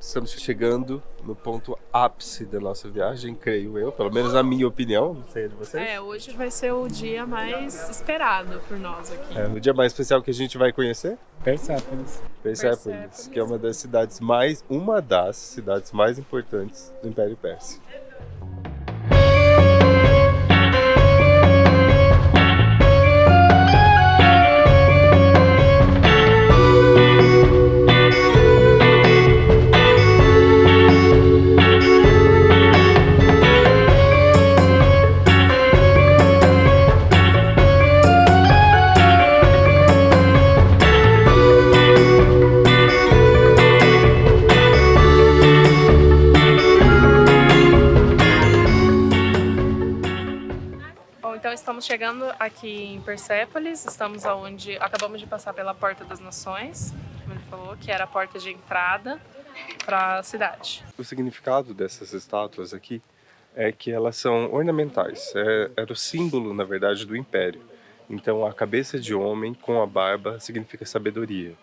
Estamos chegando no ponto ápice da nossa viagem, creio eu, pelo menos na minha opinião, não sei de vocês. Hoje vai ser o dia mais esperado por nós aqui. O dia mais especial que a gente vai conhecer? Persépolis, que é uma das cidades mais importantes do Império Persa. Então estamos chegando aqui em Persépolis, estamos onde acabamos de passar pela Porta das Nações, como ele falou, que era a porta de entrada para a cidade. O significado dessas estátuas aqui é que elas são ornamentais, era o símbolo, na verdade, do Império. Então a cabeça de homem com a barba significa sabedoria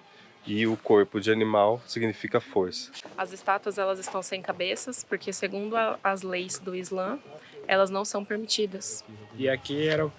e o corpo de animal significa força. As estátuas elas estão sem cabeças porque, segundo as leis do Islã, elas não são permitidas. E aqui era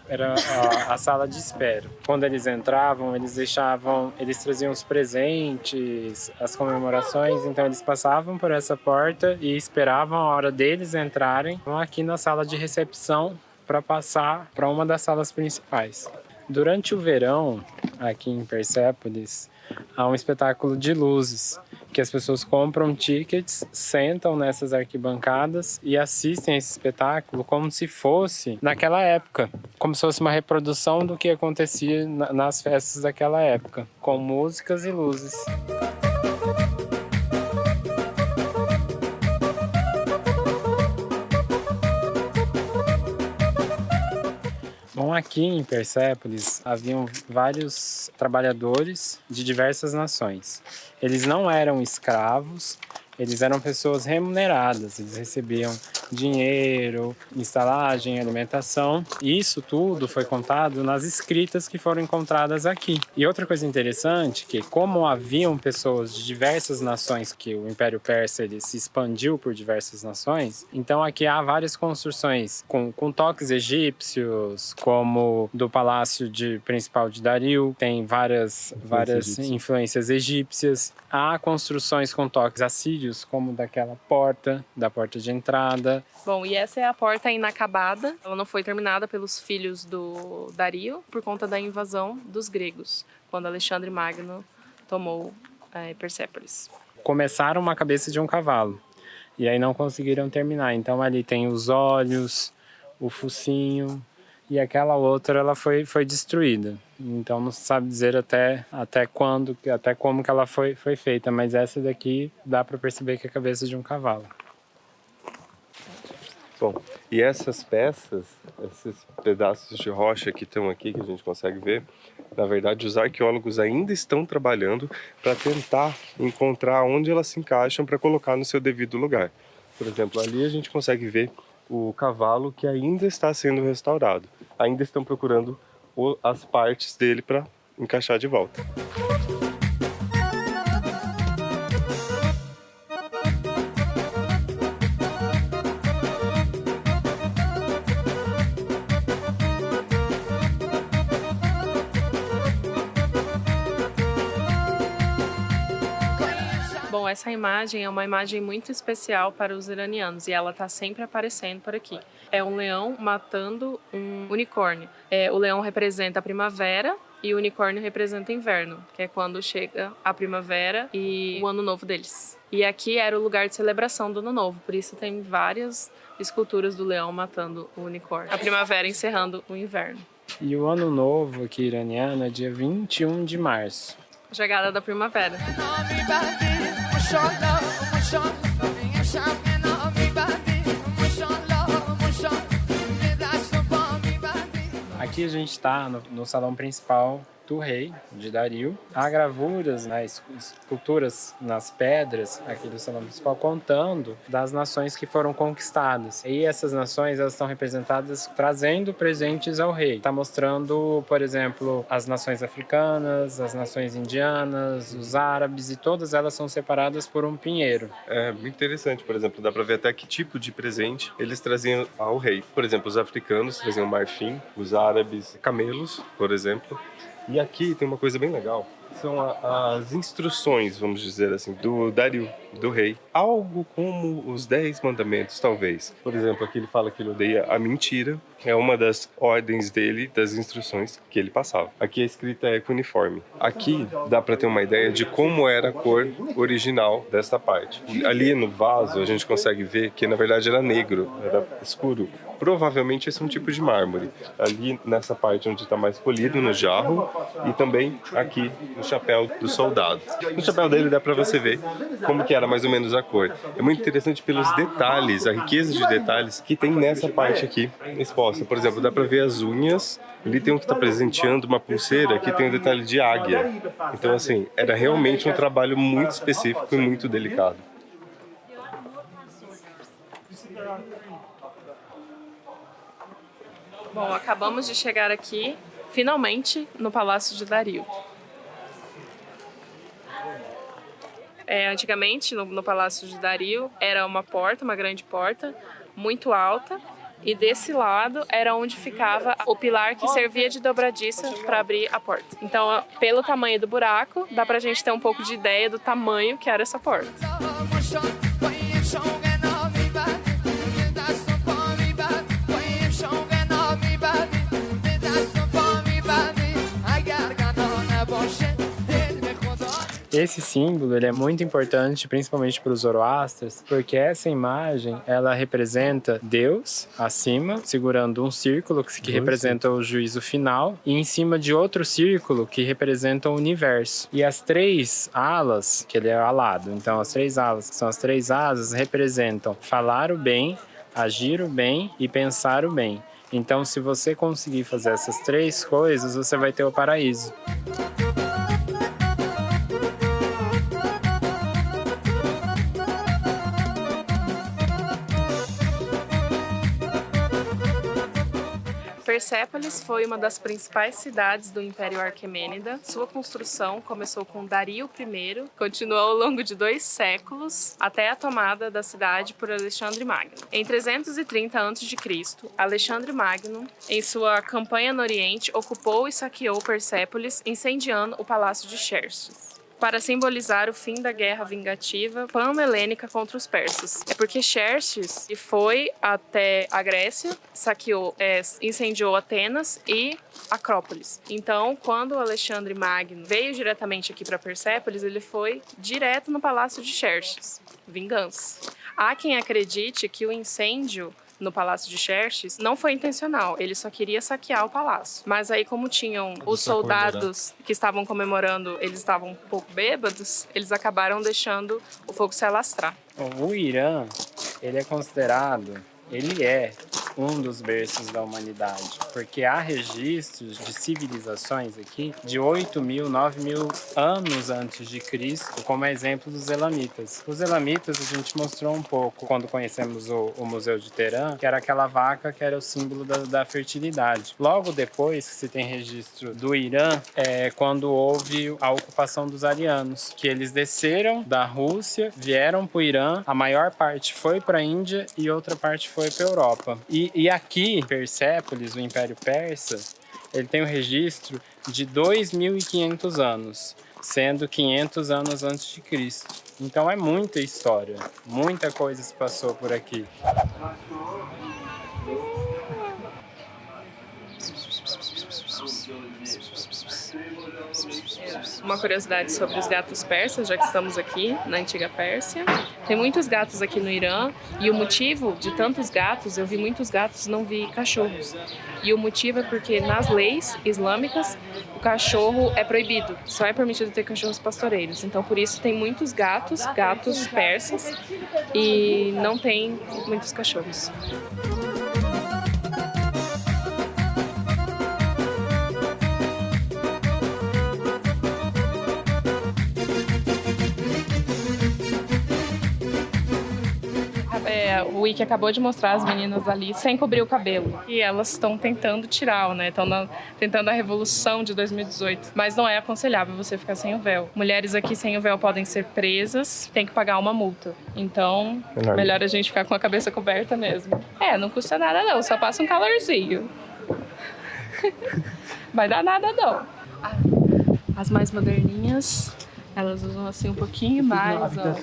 a sala de espera. Quando eles entravam, eles traziam os presentes, as comemorações, então eles passavam por essa porta e esperavam a hora deles entrarem aqui na sala de recepção para passar para uma das salas principais. Durante o verão, aqui em Persépolis, há um espetáculo de luzes, que as pessoas compram tickets, sentam nessas arquibancadas e assistem esse espetáculo como se fosse naquela época, como se fosse uma reprodução do que acontecia nas festas daquela época, com músicas e luzes. Bom, aqui em Persépolis haviam vários trabalhadores de diversas nações. Eles não eram escravos, eles eram pessoas remuneradas, eles recebiam dinheiro, estalagem, alimentação. E isso tudo foi contado nas escritas que foram encontradas aqui. E outra coisa interessante, que como haviam pessoas de diversas nações, que o Império Persa ele se expandiu por diversas nações, então aqui há várias construções com toques egípcios, como do Palácio Principal de Dario, tem várias influências egípcias. Há construções com toques assírios, como da porta de entrada. Bom, e essa é a porta inacabada. Ela não foi terminada pelos filhos do Dario por conta da invasão dos gregos, quando Alexandre Magno tomou Persépolis. Começaram uma cabeça de um cavalo, e aí não conseguiram terminar. Então ali tem os olhos, o focinho, e aquela outra ela foi destruída. Então não se sabe dizer até como que ela foi feita, mas essa daqui dá para perceber que é a cabeça de um cavalo. Bom, e essas peças, esses pedaços de rocha que estão aqui, que a gente consegue ver, na verdade os arqueólogos ainda estão trabalhando para tentar encontrar onde elas se encaixam para colocar no seu devido lugar. Por exemplo, ali a gente consegue ver o cavalo que ainda está sendo restaurado. Ainda estão procurando as partes dele para encaixar de volta. Bom, essa imagem é uma imagem muito especial para os iranianos e ela está sempre aparecendo por aqui. É um leão matando um unicórnio. O leão representa a primavera e o unicórnio representa o inverno, que é quando chega a primavera e o ano novo deles. E aqui era o lugar de celebração do ano novo, por isso tem várias esculturas do leão matando o unicórnio. A primavera encerrando o inverno. E o ano novo aqui iraniano é dia 21 de março. Chegada da primavera. Aqui a gente está no salão principal do rei, de Dario. Há gravuras, né, esculturas nas pedras aqui do salão principal contando das nações que foram conquistadas. E essas nações, elas estão representadas trazendo presentes ao rei. Está mostrando, por exemplo, as nações africanas, as nações indianas, os árabes, e todas elas são separadas por um pinheiro. É muito interessante, por exemplo, dá para ver até que tipo de presente eles traziam ao rei. Por exemplo, os africanos traziam marfim, os árabes camelos, por exemplo. E aqui tem uma coisa bem legal. São as instruções, vamos dizer assim, do Dario, do rei. Algo como os 10 mandamentos, talvez. Por exemplo, aqui ele fala que ele odeia a mentira. É uma das ordens dele, das instruções que ele passava. Aqui a escrita é cuneiforme. Aqui dá para ter uma ideia de como era a cor original desta parte. Ali no vaso a gente consegue ver que na verdade era negro, era escuro. Provavelmente esse é um tipo de mármore. Ali nessa parte onde está mais polido, no jarro, e também aqui no chapéu do soldado. No chapéu dele dá para você ver como que era mais ou menos a cor. É muito interessante pelos detalhes, a riqueza de detalhes que tem nessa parte aqui exposta. Por exemplo, dá para ver as unhas. Ali tem um que está presenteando uma pulseira que tem um detalhe de águia. Então assim, era realmente um trabalho muito específico e muito delicado. Bom, acabamos de chegar aqui, finalmente, no Palácio de Dario. Antigamente, no Palácio de Dario, era uma porta, uma grande porta, muito alta, e desse lado era onde ficava o pilar que servia de dobradiça para abrir a porta. Então, pelo tamanho do buraco, dá pra gente ter um pouco de ideia do tamanho que era essa porta. Esse símbolo ele é muito importante, principalmente para os zoroastras, porque essa imagem ela representa Deus acima, segurando um círculo que representa o juízo final, e em cima de outro círculo que representa o universo. E as três alas, que ele é alado, então as três alas, que são as três asas, representam falar o bem, agir o bem e pensar o bem. Então, se você conseguir fazer essas três coisas, você vai ter o paraíso. Persépolis foi uma das principais cidades do Império Aquemênida. Sua construção começou com Dario I, continuou ao longo de 2 séculos, até a tomada da cidade por Alexandre Magno. Em 330 a.C., Alexandre Magno, em sua campanha no Oriente, ocupou e saqueou Persépolis, incendiando o Palácio de Xerxes, para simbolizar o fim da guerra vingativa pan-helênica contra os persas. É porque Xerxes foi até a Grécia, saqueou, incendiou Atenas e Acrópolis. Então, quando Alexandre Magno veio diretamente aqui para Persépolis, ele foi direto no Palácio de Xerxes. Vingança. Há quem acredite que o incêndio no Palácio de Xerxes não foi intencional, ele só queria saquear o palácio. Mas aí, como tinham os soldados que estavam comemorando, eles estavam um pouco bêbados, eles acabaram deixando o fogo se alastrar. O Irã, ele é um dos berços da humanidade, porque há registros de civilizações aqui de 8.000, 9.000 anos antes de Cristo, como exemplo dos elamitas. Os elamitas a gente mostrou um pouco quando conhecemos o Museu de Teherã, que era aquela vaca que era o símbolo da fertilidade. Logo depois que se tem registro do Irã, quando houve a ocupação dos arianos, que eles desceram da Rússia, vieram para o Irã, a maior parte foi para a Índia e outra parte foi para a Europa. E aqui, Persépolis, o Império Persa, ele tem um registro de 2.500 anos, sendo 500 anos antes de Cristo. Então é muita história, muita coisa se passou por aqui. Uma curiosidade sobre os gatos persas, já que estamos aqui na antiga Pérsia. Tem muitos gatos aqui no Irã, e o motivo de tantos gatos, eu vi muitos gatos, não vi cachorros. E o motivo é porque nas leis islâmicas o cachorro é proibido, só é permitido ter cachorros pastoreiros. Então por isso tem muitos gatos persas, e não tem muitos cachorros. O Wiki acabou de mostrar as meninas ali sem cobrir o cabelo. E elas estão tentando tirar, né? Estão tentando a revolução de 2018. Mas não é aconselhável você ficar sem o véu. Mulheres aqui sem o véu podem ser presas, tem que pagar uma multa. Então, melhor a gente ficar com a cabeça coberta mesmo. Não custa nada não, só passa um calorzinho. Vai dar nada não. As mais moderninhas, elas usam assim um pouquinho mais, ó.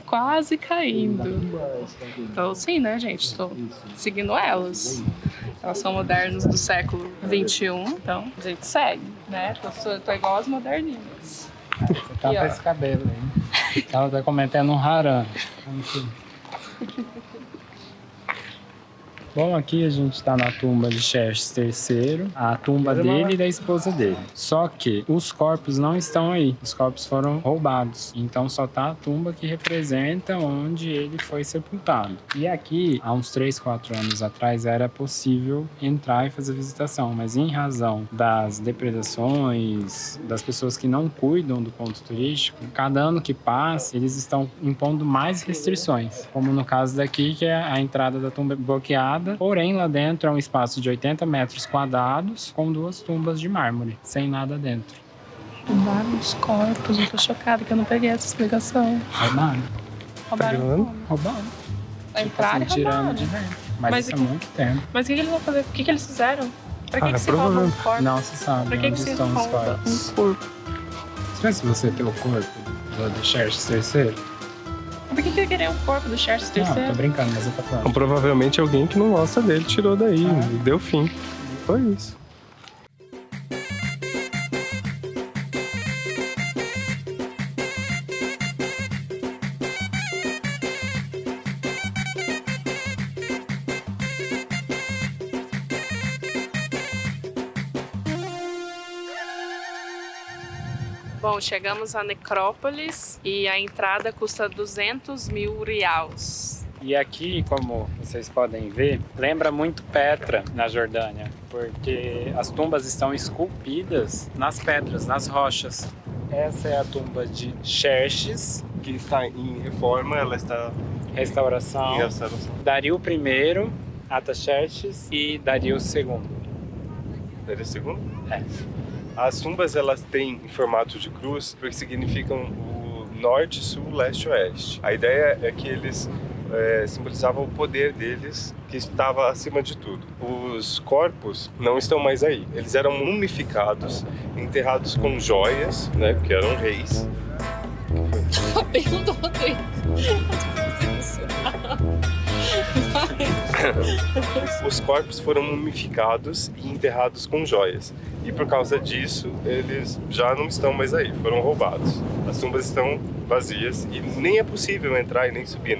Quase caindo. Então, sim, né, gente? Estou seguindo elas. Elas são modernas do século XXI, então a gente segue, né? Eu tô igual as moderninhas. Você tá com esse cabelo aí. Ela tá cometendo um harã. Bom, aqui a gente está na tumba de Xerxes III, a tumba dele e da esposa dele. Só que os corpos não estão aí, os corpos foram roubados. Então só tá a tumba que representa onde ele foi sepultado. E aqui, há uns 3, 4 anos atrás, era possível entrar e fazer visitação, mas em razão das depredações, das pessoas que não cuidam do ponto turístico, cada ano que passa, eles estão impondo mais restrições. Como no caso daqui, que é a entrada da tumba bloqueada. Porém, lá dentro é um espaço de 80 metros quadrados com 2 tumbas de mármore, sem nada dentro. Vários corpos, eu tô chocada que eu não peguei essa explicação. Roubaram. Entraram e tirando de dentro. Mas isso há muito tempo. Mas o que eles vão fazer? O que eles fizeram? Pra que se rouba um corpo? Não se sabe pra que onde se estão os rouba corpos. um corpo? Se você ter o corpo do Xerxes III... Por que ele queria o corpo do Xerxes III? Não, tô brincando, mas eu tô falando. Então, provavelmente alguém que não gosta dele tirou daí e deu fim. Foi isso. Bom, chegamos à necrópolis e a entrada custa 200 mil reais. E aqui, como vocês podem ver, lembra muito Petra, na Jordânia, porque as tumbas estão esculpidas nas pedras, nas rochas. Essa é a tumba de Xerxes, Que está em reforma, ela está restauração. em restauração. Dario I, Artaxerxes e Dario II. Dario II? É. As tumbas, elas têm em formato de cruz, porque significam o norte, sul, leste e oeste. A ideia é que eles simbolizavam o poder deles, que estava acima de tudo. Os corpos não estão mais aí. Eles eram mumificados, enterrados com joias, né, porque eram reis. Cabelo do Rodrigo. Os corpos foram mumificados e enterrados com joias. E por causa disso, eles já não estão mais aí, foram roubados. As tumbas estão vazias e nem é possível entrar e nem subir,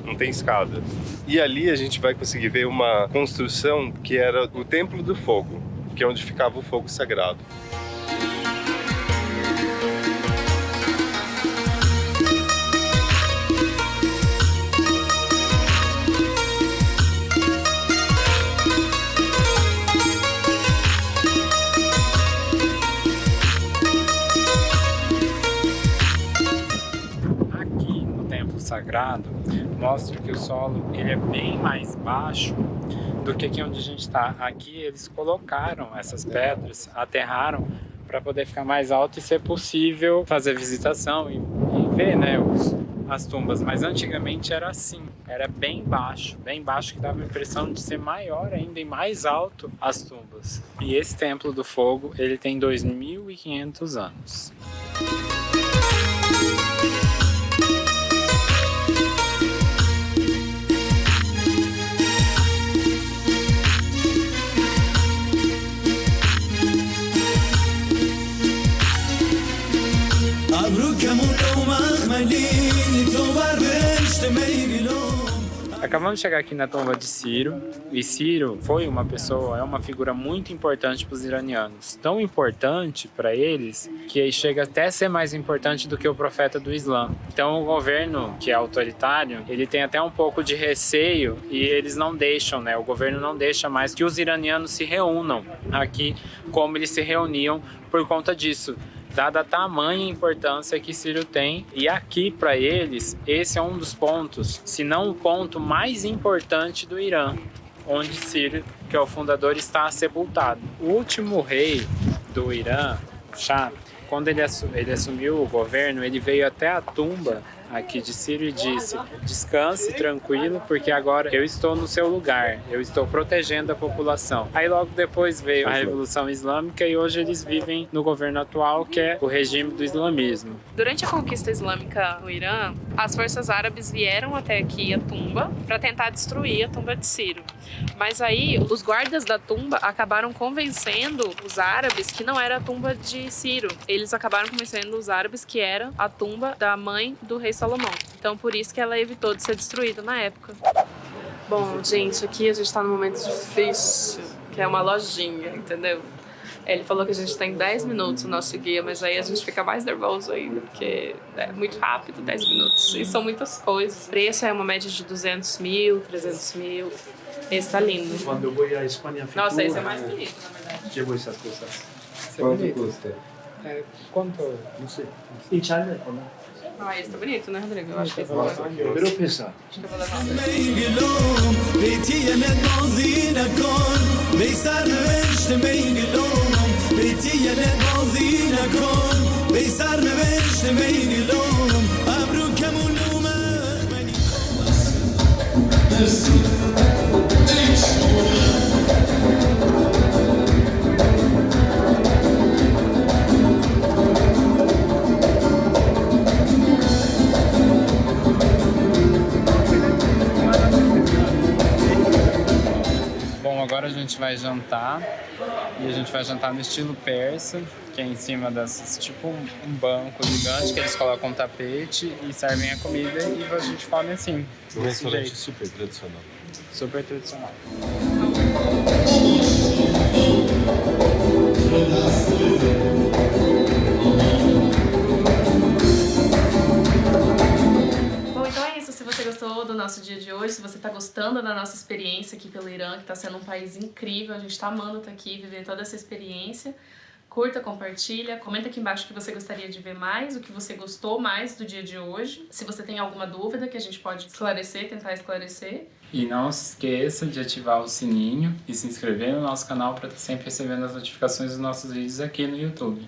não tem escada. E ali a gente vai conseguir ver uma construção que era o Templo do Fogo, que é onde ficava o fogo sagrado. Sagrado mostra que o solo ele é bem mais baixo do que aqui onde a gente está. Aqui eles colocaram essas pedras, aterraram para poder ficar mais alto e ser possível fazer visitação e ver, né, as tumbas. Mas antigamente era assim, era bem baixo que dava a impressão de ser maior ainda e mais alto as tumbas. E esse Templo do Fogo ele tem 2.500 anos. Acabamos de chegar aqui na tumba de Ciro, e Ciro foi uma pessoa, é uma figura muito importante para os iranianos. Tão importante para eles que chega até a ser mais importante do que o profeta do Islã. Então o governo, que é autoritário, ele tem até um pouco de receio e eles não deixam, né? O governo não deixa mais que os iranianos se reúnam aqui como eles se reuniam por conta disso. dada a tamanha importância que Ciro tem. E aqui, para eles, esse é um dos pontos, se não o ponto mais importante do Irã, onde Ciro, que é o fundador, está sepultado. O último rei do Irã, Shah, quando ele assumiu o governo, ele veio até a tumba aqui de Ciro e disse: descanse tranquilo, porque agora eu estou no seu lugar, eu estou protegendo a população. Aí logo depois veio a Revolução Islâmica e hoje eles vivem no governo atual, que é o regime do islamismo. Durante a conquista islâmica no Irã, as forças árabes vieram até aqui a tumba para tentar destruir a tumba de Ciro. Mas aí os guardas da tumba acabaram convencendo os árabes que não era a tumba de Ciro. Eles acabaram convencendo os árabes que era a tumba da mãe do rei Salomão. Então por isso que ela evitou de ser destruída na época. Bom, gente, aqui a gente tá num momento difícil, que é uma lojinha, entendeu? Ele falou que a gente tem 10 minutos no nosso guia, mas aí a gente fica mais nervoso ainda, porque é muito rápido, 10 minutos, e são muitas coisas. O preço é uma média de 200 mil, 300 mil. Esse tá lindo. Quando eu vou à Espanha, Nossa, esse é mais bonito, na verdade. llevo essas coisas. Quanto custa? Quanto? Não sei. Em China, ou não? Ah, esse tá bonito, né, Rodrigo? Eu acho que esse tá legal. Pero pesa. Acho que eu vou levar. Bom, agora a gente vai jantar, e a gente vai jantar no estilo persa, que é em cima dessas, tipo um banco gigante, que eles colocam um tapete e servem a comida e a gente come assim, Um desse restaurante jeito. super tradicional. Super tradicional. Bom, então é isso. Se você gostou do nosso dia de hoje, se você tá gostando da nossa experiência aqui pelo Irã, que tá sendo um país incrível, a gente tá amando estar aqui, viver toda essa experiência. Curta, compartilha, comenta aqui embaixo o que você gostaria de ver mais, o que você gostou mais do dia de hoje. Se você tem alguma dúvida que a gente pode esclarecer, tentar esclarecer. E não se esqueça de ativar o sininho e se inscrever no nosso canal para estar sempre recebendo as notificações dos nossos vídeos aqui no YouTube.